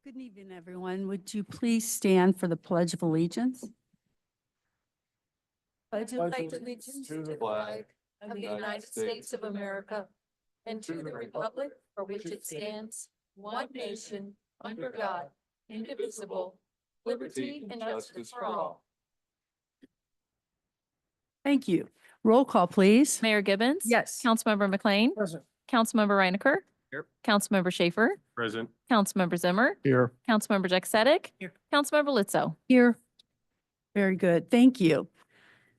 Good evening, everyone. Would you please stand for the Pledge of Allegiance? Pledge allegiance to the flag of the United States of America and to the republic for which it stands, one nation, under God, indivisible, liberty and justice for all. Thank you. Roll call, please. Mayor Gibbons? Yes. Councilmember McLean? Present. Councilmember Reinecker? Here. Councilmember Schaefer? Present. Councilmember Zimmer? Here. Councilmember Jack Here. Councilmember Lizzo? Here. Very good. Thank you.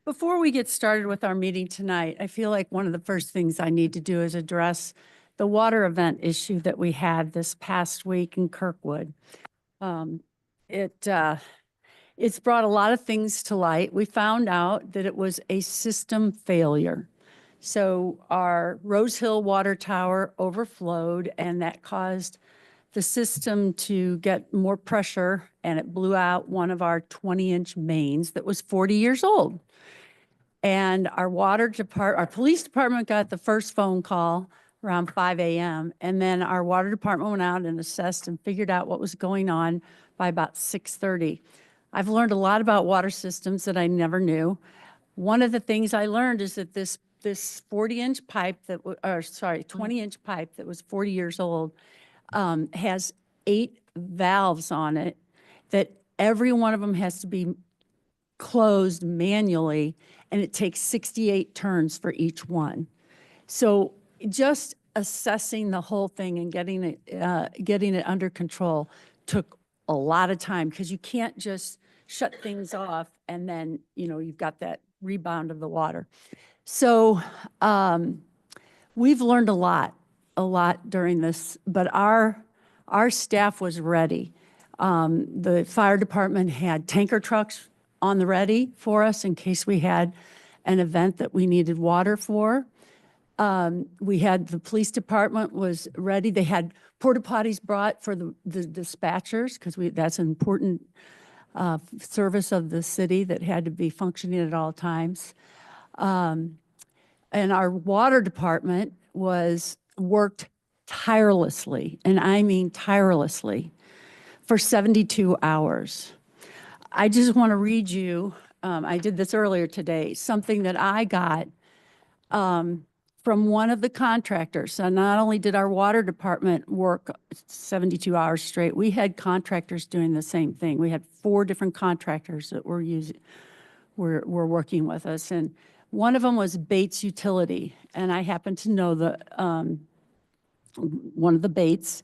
Before we get started with our meeting tonight, I feel like one of the first things I need to do is address the water event issue that we had this past week in Kirkwood. It's brought a lot of things to light. We found out that it was a system failure. So our Rose Hill water tower overflowed, and that caused the system to get more pressure, and it blew out one of our 20-inch mains that was 40 years old. And our police department got the first phone call around 5 a.m. And then our water department went out and assessed and figured out what was going on by about 6:30. I've learned a lot about water systems that I never knew. One of the things I learned is that this 40-inch pipe 20-inch pipe that was 40 years old has 8 valves on it that every one of them has to be closed manually, and it takes 68 turns for each one. So just assessing the whole thing and getting it under control took a lot of time, because you can't just shut things off and then, you've got that rebound of the water. So we've learned a lot during this, but our staff was ready. The fire department had tanker trucks on the ready for us in case we had an event that we needed water for. We had the police department was ready. They had porta potties brought for the dispatchers, because that's an important service of the city that had to be functioning at all times. And our water department worked tirelessly, and I mean tirelessly, for 72 hours. I just want to read you, I did this earlier today, something that I got from one of the contractors. So not only did our water department work 72 hours straight, we had contractors doing the same thing. We had 4 different contractors that were working with us. And one of them was Bates Utility. And I happen to know one of the Bates.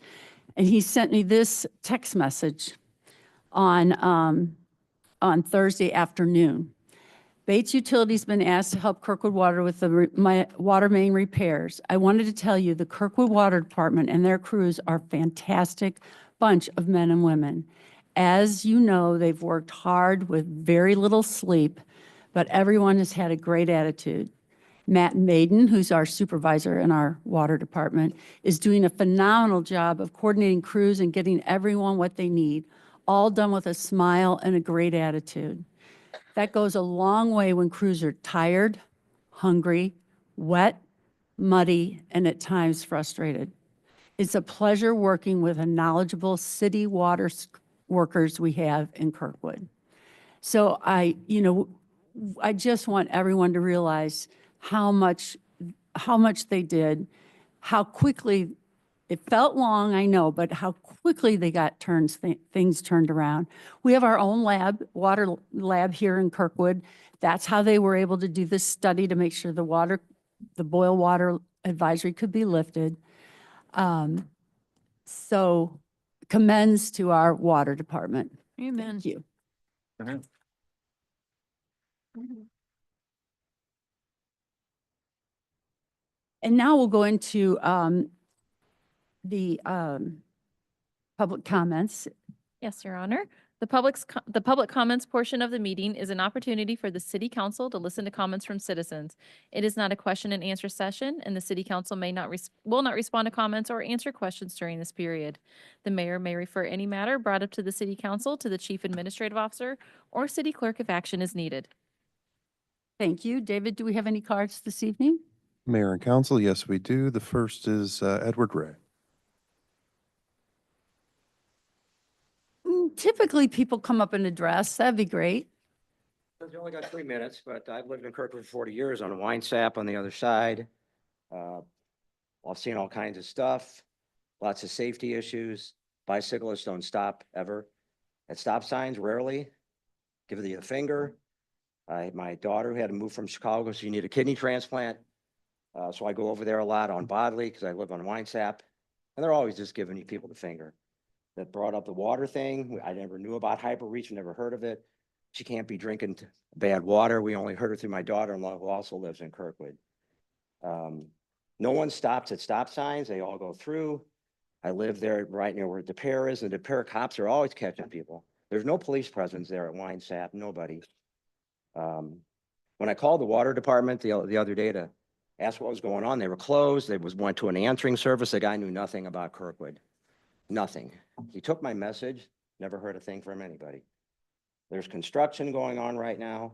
And he sent me this text message on Thursday afternoon. Bates Utility's been asked to help Kirkwood Water with my water main repairs. I wanted to tell you the Kirkwood Water Department and their crews are a fantastic bunch of men and women. As you know, they've worked hard with very little sleep, but everyone has had a great attitude. Matt Maiden, who's our supervisor in our water department, is doing a phenomenal job of coordinating crews and getting everyone what they need, all done with a smile and a great attitude. That goes a long way when crews are tired, hungry, wet, muddy, and at times frustrated. It's a pleasure working with the knowledgeable city water workers we have in Kirkwood. So I just want everyone to realize how much they did, how quickly. It felt long, I know, but how quickly they got things turned around. We have our own water lab here in Kirkwood. That's how they were able to do this study to make sure the boil water advisory could be lifted. So commends to our water department. Amen. Thank you. And now we'll go into the public comments. Yes, Your Honor. The public comments portion of the meeting is an opportunity for the city council to listen to comments from citizens. It is not a question and answer session, and the city council will not respond to comments or answer questions during this period. The mayor may refer any matter brought up to the city council to the chief administrative officer or city clerk if action is needed. Thank you. David, do we have any cards this evening? Mayor and council, yes, we do. The first is Edward Ray. Typically, people come up and address. That'd be great. I've only got 3 minutes, but I've lived in Kirkwood for 40 years on a wine sap on the other side. I've seen all kinds of stuff, lots of safety issues. Bicyclists don't stop ever. At stop signs, rarely. Give you a finger. My daughter had to move from Chicago, so she needed a kidney transplant. So I go over there a lot on Bodley because I live on wine sap. And they're always just giving you people the finger. That brought up the water thing. I never knew about hyperreach, never heard of it. She can't be drinking bad water. We only heard it through my daughter-in-law who also lives in Kirkwood. No one stops at stop signs. They all go through. I live there right near where DePere is, and the DePere cops are always catching people. There's no police presence there at Wine Sap, nobody. When I called the water department the other day to ask what was going on, they were closed. They went to an answering service. The guy knew nothing about Kirkwood, nothing. He took my message, never heard a thing from anybody. There's construction going on right now,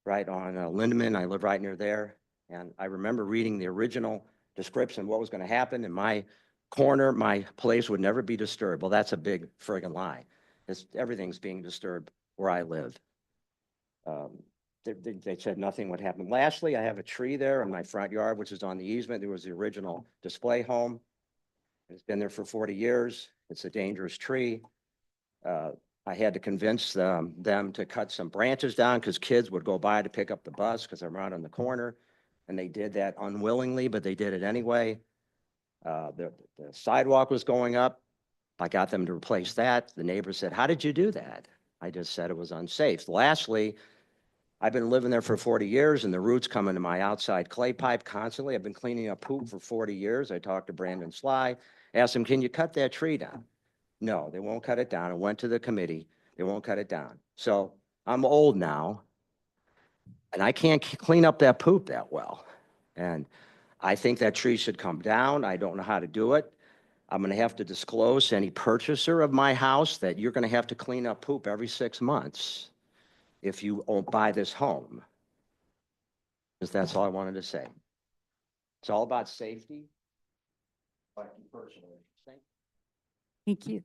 right on Lindeman. I live right near there. And I remember reading the original description of what was going to happen in my corner. My place would never be disturbed. Well, that's a big friggin' lie. Everything's being disturbed where I live. They said nothing would happen. Lastly, I have a tree there in my front yard, which is on the easement. There was the original display home. It's been there for 40 years. It's a dangerous tree. I had to convince them to cut some branches down because kids would go by to pick up the bus because I'm right on the corner. And they did that unwillingly, but they did it anyway. The sidewalk was going up. I got them to replace that. The neighbor said, "How did you do that?" I just said it was unsafe. Lastly, I've been living there for 40 years and the roots come into my outside clay pipe constantly. I've been cleaning up poop for 40 years. I talked to Brandon Sly, asked him, "Can you cut that tree down?" No, they won't cut it down. It went to the committee. They won't cut it down. So I'm old now and I can't clean up that poop that well. And I think that tree should come down. I don't know how to do it. I'm going to have to disclose to any purchaser of my house that you're going to have to clean up poop every 6 months if you buy this home. Because that's all I wanted to say. It's all about safety. Personally. Thank you.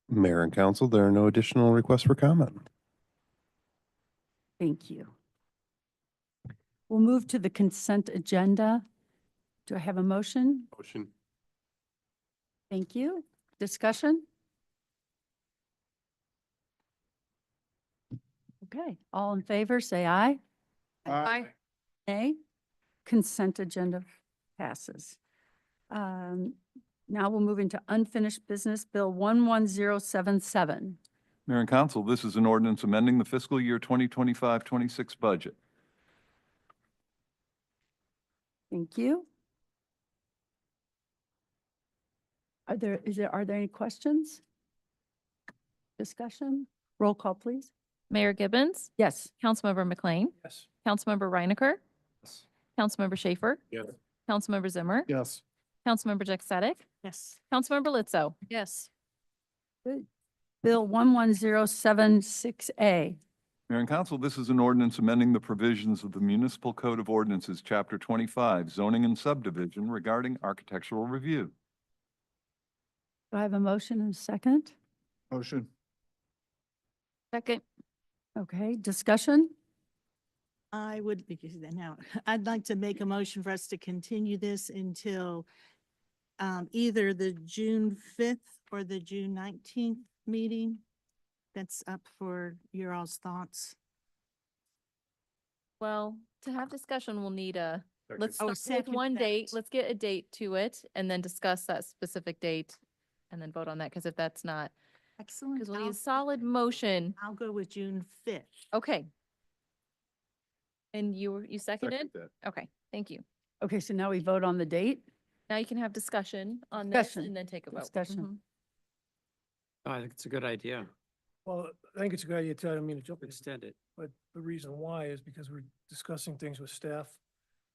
Mayor and council, there are no additional requests for comment. Thank you. We'll move to the consent agenda. Do I have a motion? Motion. Thank you. Discussion? Okay, all in favor, say aye. Aye. Nay. Consent agenda passes. Now we'll move into unfinished business, Bill 11077. Mayor and Council, this is an ordinance amending the fiscal year 2025-26 budget. Thank you. Are there any questions? Discussion? Roll call, please. Mayor Gibbons, Yes. Councilmember McLean, Yes. Councilmember Reinecker, Yes. Councilmember Schaefer, Yes. Councilmember Zimmer, Yes. Councilmember Jack Sadek, Yes. Councilmember Lizzo. Yes. Bill 11076A. Mayor and Council, this is an ordinance amending the provisions of the Municipal Code of Ordinances, Chapter 25, zoning and subdivision regarding architectural review. Do I have a motion and a second? Motion. Second. Okay, discussion? I would, because now, I'd like to make a motion for us to continue this until either the June 5th or the June 19th meeting. That's up for your all's thoughts. Well, to have discussion, we'll need let's Oh, pick second one that. date, let's get a date to it and then discuss that specific date and then vote on that, because if that's not, Excellent. because we'll need a solid motion. I'll go with June 5th. Okay. And you seconded? Okay, thank you. Okay, so now we vote on the date? Now you can have discussion on this Discussion. and then take a vote. Discussion. Mhm. Oh, I think it's a good idea. Well, I think it's a good idea too. I don't mean to jump in, Extend it. but the reason why is because we're discussing things with staff.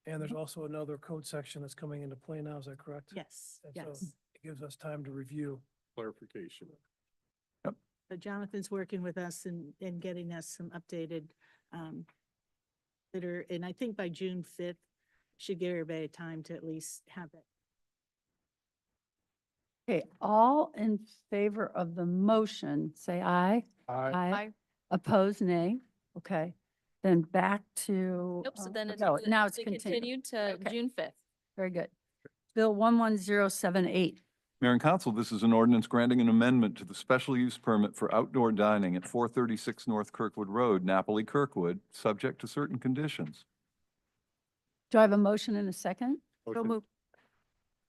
And there's also another code section that's coming into play now. Is that correct? Yes, And so yes. It gives us time to review. Clarification. So Jonathan's working with us and getting us some updated and I think by June 5th, should give everybody time to at least have it. Okay, all in favor of the motion, say aye. Aye. Opposed, nay. Okay, then back to. Nope, so then it's. No, now it's to continued. Continued to Okay. June 5th. Very good. Bill 11078. Mayor and Council, this is an ordinance granting an amendment to the special use permit for outdoor dining at 436 North Kirkwood Road, Napoli, Kirkwood, subject to certain conditions. Do I have a motion and a second? Motion. moved.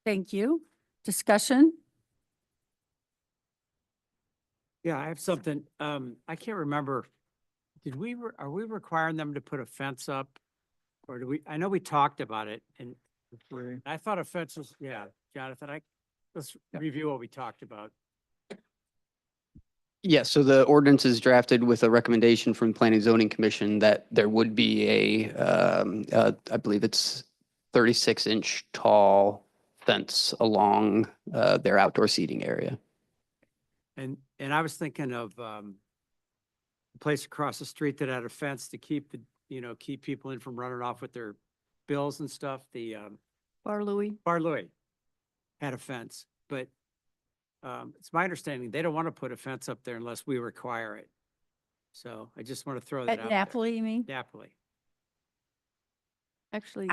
Thank you. Discussion? Yeah, I have something. I can't remember. Are we requiring them to put a fence up? Or do we, I know we talked about it and I thought a fence was, yeah, Jonathan, let's review what we talked about. Yeah, so the ordinance is drafted with a recommendation from Planning and Zoning Commission that there would be I believe it's 36-inch tall fence along their outdoor seating area. And I was thinking of, a place across the street that had a fence to keep keep people in from running off with their bills and stuff. The, Bar Louie? Bar Louie had a fence, but it's my understanding they don't want to put a fence up there unless we require it. So I just want to throw that At out there. Napoli, you mean? Napoli. Actually,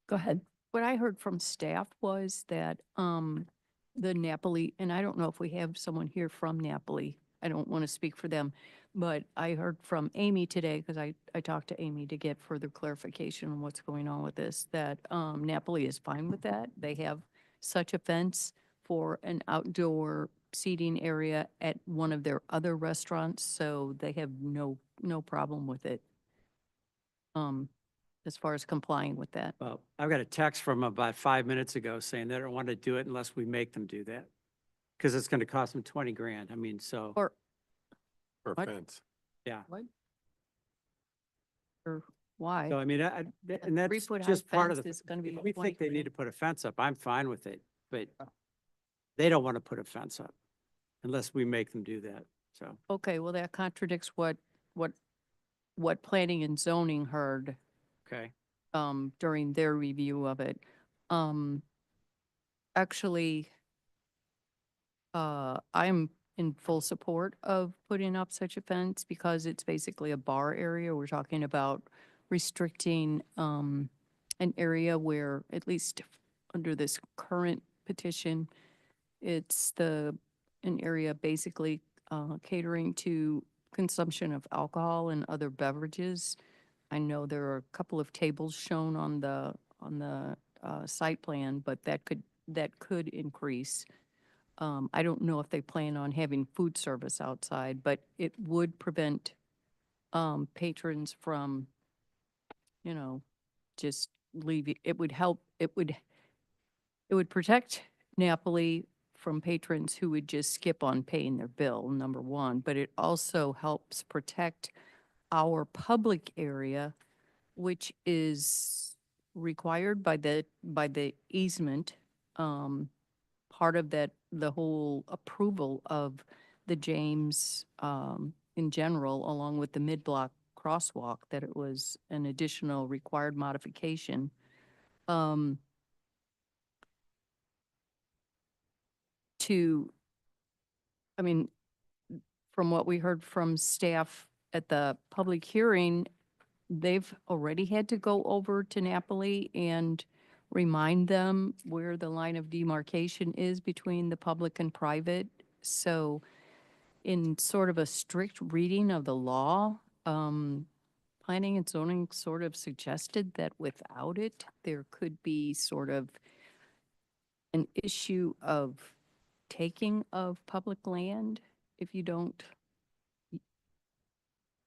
Go ahead. What I heard from staff was that the Napoli, and I don't know if we have someone here from Napoli. I don't want to speak for them, but I heard from Amy today, because I talked to Amy to get further clarification on what's going on with this, that Napoli is fine with that. They have such a fence for an outdoor seating area at one of their other restaurants, so they have no problem with it. As far as complying with that. Well, I've got a text from about 5 minutes ago saying they don't want to do it unless we make them do that. Because it's going to cost them 20 grand. I mean, so, Or, For What? fence. yeah. or why? So I mean, and that's 3-foot high just part of fence the, is gonna be if we 20 think they need grand. to put a fence up, I'm fine with it. But they don't want to put a fence up unless we make them do that. So, Okay, well, that contradicts what planning and zoning heard okay. during their review of it. Actually, I'm in full support of putting up such a fence because it's basically a bar area. We're talking about restricting an area where, at least under this current petition, it's an area basically catering to consumption of alcohol and other beverages. I know there are a couple of tables shown on the site plan, but that could increase. I don't know if they plan on having food service outside, but it would prevent patrons from, just leaving. It would help. It would protect Napoli from patrons who would just skip on paying their bill, number one, but it also helps protect our public area, which is required by the easement. Part of that, the whole approval of the James in general, along with the mid-block crosswalk, that it was an additional required modification. I mean, from what we heard from staff at the public hearing, they've already had to go over to Napoli and remind them where the line of demarcation is between the public and private. So in sort of a strict reading of the law, planning and zoning sort of suggested that without it, there could be sort of an issue of taking of public land if you don't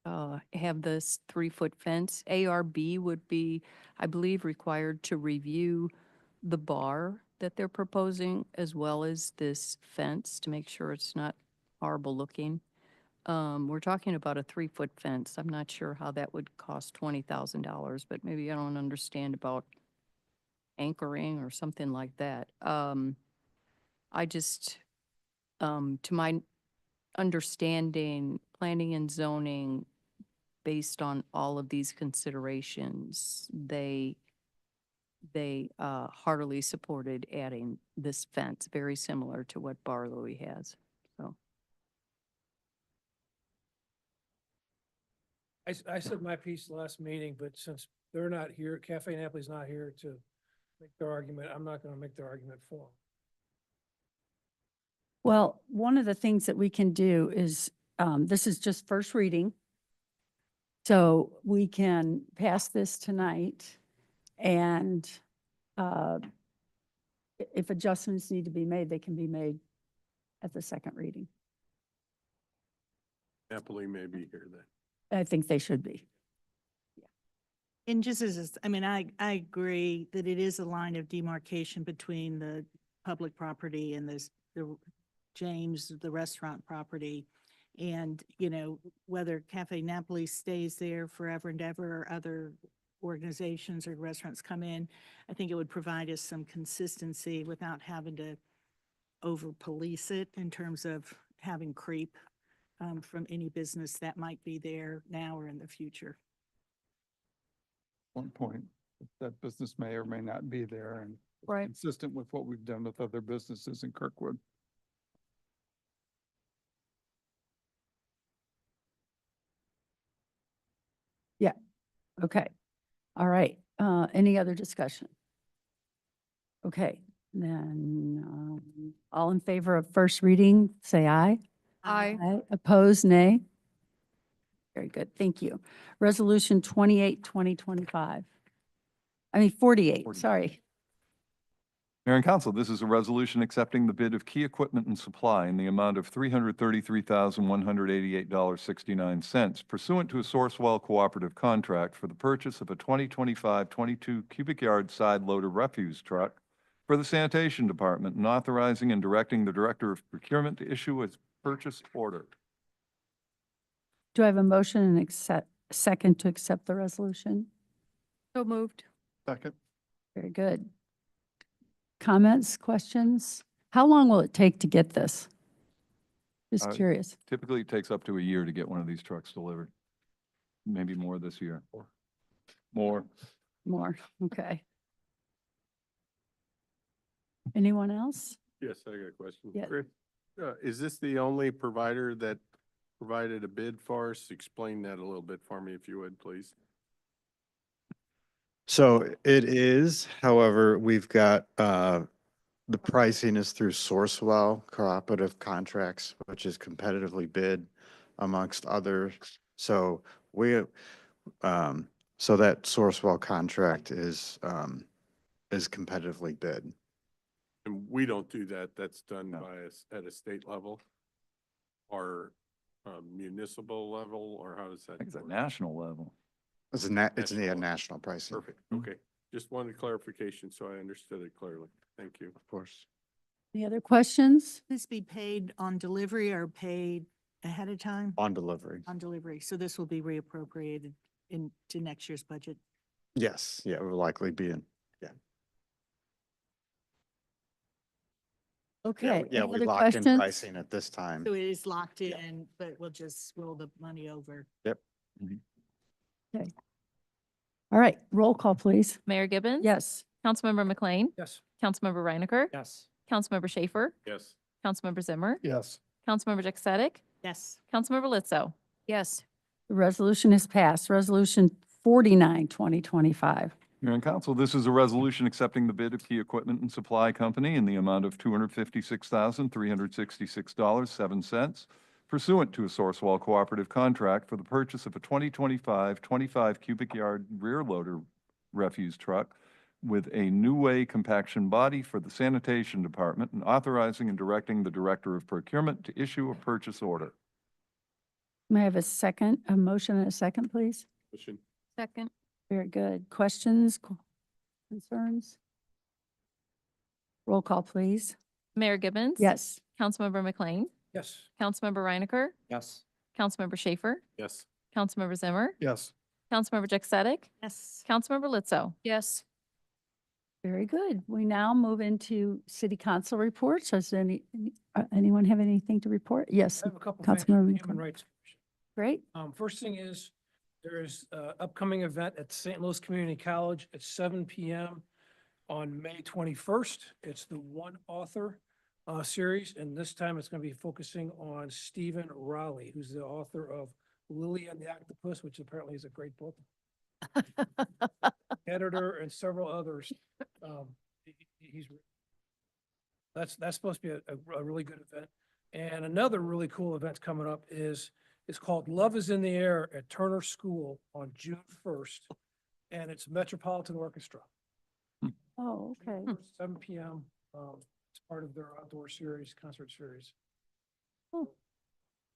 have this 3-foot fence. ARB would be, I believe, required to review the bar that they're proposing as well as this fence to make sure it's not horrible looking. We're talking about a 3-foot fence. I'm not sure how that would cost $20,000, but maybe I don't understand about anchoring or something like that. I just, to my understanding, planning and zoning, based on all of these considerations, they they heartily supported adding this fence, very similar to what Bar Louie has. So, I said my piece last meeting, but since they're not here, Cafe Napoli's not here to make their argument, I'm not gonna make their argument for them. Well, one of the things that we can do is, this is just first reading. So we can pass this tonight and if adjustments need to be made, they can be made at the second reading. Napoli may be here then. I think they should be. And just as, I mean, I agree that it is a line of demarcation between the public property and the James, the restaurant property. And, you know, whether Cafe Napoli stays there forever and ever, or other organizations or restaurants come in, I think it would provide us some consistency without having to over-police it in terms of having creep from any business that might be there now or in the future. One point, that business may or may not be there and right. consistent with what we've done with other businesses in Kirkwood. Okay. All right. Any other discussion? Okay, then, all in favor of first reading, say aye. Aye. Opposed, nay. Very good. Thank you. Resolution 28, 2025. I mean, 48, 48. sorry. Mayor and Council, this is a resolution accepting the bid of key equipment and supply in the amount of $333,188.69 pursuant to a Sourcewell cooperative contract for the purchase of a 2025 22 cubic yard side loader refuse truck for the sanitation department and authorizing and directing the Director of Procurement to issue a purchase order. Do I have a motion and second to accept the resolution? So moved. Second. Very good. Comments, questions? How long will it take to get this? Just curious. Typically, it takes up to a year to get one of these trucks delivered. Maybe more this year. More. More, okay. Anyone else? Yes, I got a question. Yeah. Chris, is this the only provider that provided a bid for us? Explain that a little bit for me, if you would, please. So it is, however, we've got, the pricing is through Sourcewell Cooperative Contracts, which is competitively bid amongst others. So we, so that Sourcewell contract is competitively bid. And we don't do that. That's done No. by us at a state level or municipal level, or how does that? I think it's at work? national level. It's National. national pricing. Perfect. Okay. Just wanted clarification so I understood it clearly. Thank you. Of course. Any other questions? This be paid on delivery or paid ahead of time? On delivery. On delivery. So this will be reappropriated into next year's budget. Yes, yeah, it will likely be in. Okay, Yeah, any we other locked in questions? pricing at this time. So it is locked Yeah. in, but we'll just roll the money over. All right, roll call, please. Mayor Gibbons? Yes. Councilmember McLean? Yes. Councilmember Reinecker? Yes. Councilmember Schaefer? Yes. Councilmember Zimmer? Yes. Councilmember Jack Yes. Councilmember Lizzo? Yes. The resolution is passed. Resolution 49, 2025. Mayor and Council, this is a resolution accepting the bid of Key Equipment and Supply Company in the amount of $256,366.07 pursuant to a Sourcewell cooperative contract for the purchase of a 2025 25 cubic yard rear loader refuse truck with a new way compaction body for the sanitation department and authorizing and directing the Director of Procurement to issue a purchase order. May I have a motion and a second, please? Motion. Second. Very good. Questions, concerns? Roll call, please. Mayor Gibbons? Yes. Councilmember McLean? Yes. Councilmember Reinecker? Yes. Councilmember Schaefer? Yes. Councilmember Zimmer? Yes. Councilmember Jack Yes. Councilmember Lizzo? Yes. Very good. We now move into city council reports. Does anyone have anything to report? Yes. I have a couple things. Councilmember Human McLean. Rights. Great. First thing is, there is a upcoming event at St. Louis Community College at 7 PM. on May 21st. It's the one author series, and this time it's going to be focusing on Stephen Raleigh, who's the author of Lily and the Octopus, which apparently is a great book. Editor and several others. He's that's supposed to be a really good event. And another really cool event coming up is it's called Love is in the Air at Turner School on June 1st, and it's Metropolitan Orchestra. Oh, okay. 7 p.m. It's part of their outdoor series, concert series. Oh.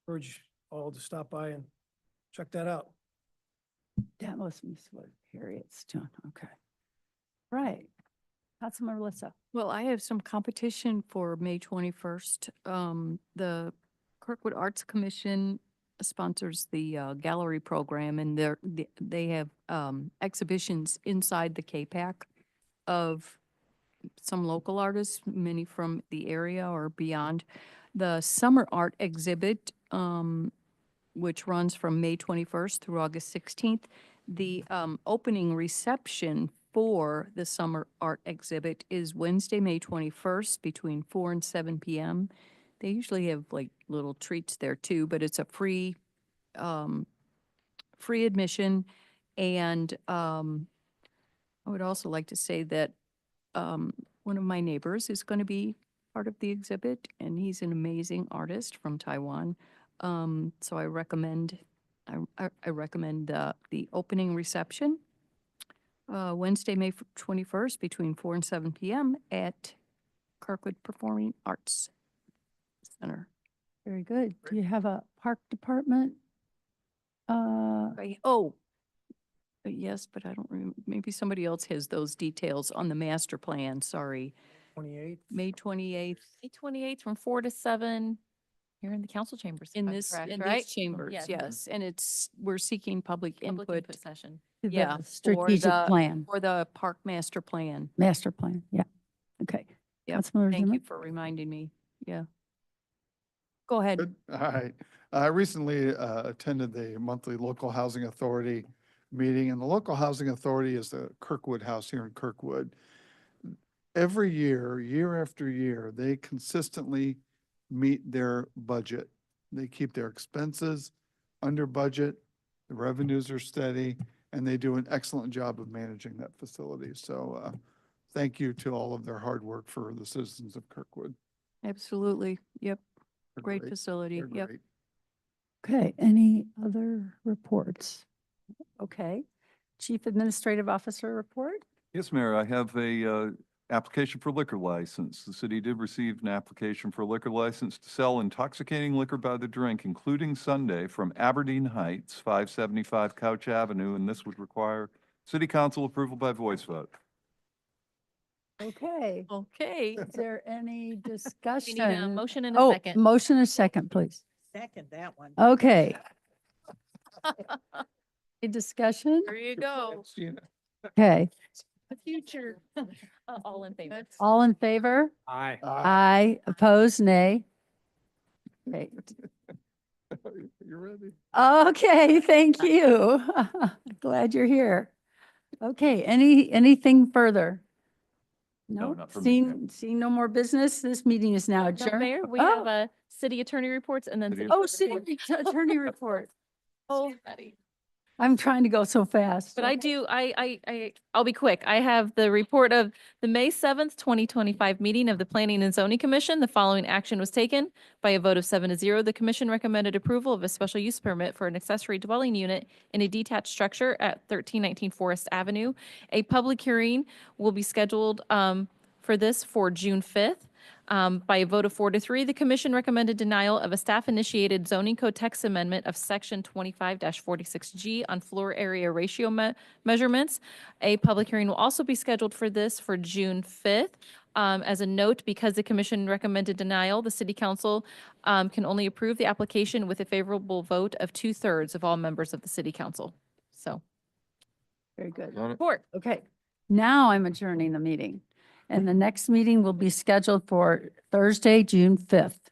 Urge all to stop by and check that out. That must be what Harriet's doing. Okay. Right. Councilmember Melissa. Well, I have some competition for May 21st. The Kirkwood Arts Commission sponsors the gallery program, and they have exhibitions inside the K-Pac of some local artists, many from the area or beyond. The summer art exhibit, which runs from May 21st through August 16th. The opening reception for the summer art exhibit is Wednesday, May 21st between 4 and 7 p.m. They usually have like little treats there too, but it's a free admission. And I would also like to say that one of my neighbors is going to be part of the exhibit, and he's an amazing artist from Taiwan. So I recommend the opening reception Wednesday, May 21st between 4 and 7 p.m. at Kirkwood Performing Arts Center. Very good. Do you have a park department? Yes, but I don't remember. Maybe somebody else has those details on the master plan. Sorry. 28th. May 28th May 28th from 4 to 7 here in the council chambers. if in I'm this, correct, in right? these chambers, Yes. yes. And we're seeking public Public input. input session. To the Yeah, strategic plan, for the park master plan. master plan. Yeah. Okay. Yep. Councilmember Thank Zimmer? you for reminding me. Yeah. Go ahead. Good. All right. I recently attended the monthly Local Housing Authority meeting, and the Local Housing Authority is the Kirkwood House here in Kirkwood. Every year, year after year, they consistently meet their budget. They keep their expenses under budget, the revenues are steady, and they do an excellent job of managing that facility. So thank you to all of their hard work for the citizens of Kirkwood. Absolutely. Yep. They're Great facility. They're Yep. great. Okay. Any other reports? Okay. Chief Administrative Officer report? Yes, Mayor, I have a application for liquor license. The city did receive an application for a liquor license to sell intoxicating liquor by the drink, including Sunday, from Aberdeen Heights, 575 Couch Avenue, and this would require city council approval by voice vote. Okay. Okay. Is there any We discussion? need a motion and a Oh, second. motion and a second, please. Second that one. Okay. Any discussion? There you go. Thanks, Gina. Okay. The future. All in favor. All in favor? Aye. Aye. Opposed? Nay. Okay. You ready? Okay, thank you. Glad you're here. Okay, anything further? No, No, not for me, seeing no more business, this meeting is now No, adjourned. Mayor, we Oh. have a city attorney reports and then. City Oh, city attorney report. Oh, I'm trying to go so fast. but I'll be quick. I have the report of the May 7th, 2025 meeting of the Planning and Zoning Commission. The following action was taken by a vote of 7-0. The commission recommended approval of a special use permit for an accessory dwelling unit in a detached structure at 1319 Forest Avenue. A public hearing will be scheduled for this for June 5th. By a vote of 4-3, the commission recommended denial of a staff-initiated zoning code text amendment of section 25-46G on floor area ratio measurements. A public hearing will also be scheduled for this for June 5th. As a note, because the commission recommended denial, the city council can only approve the application with a favorable vote of 2/3 of all members of the city council. So, Very good. report. Okay, now I'm adjourning the meeting. And the next meeting will be scheduled for Thursday, June 5th.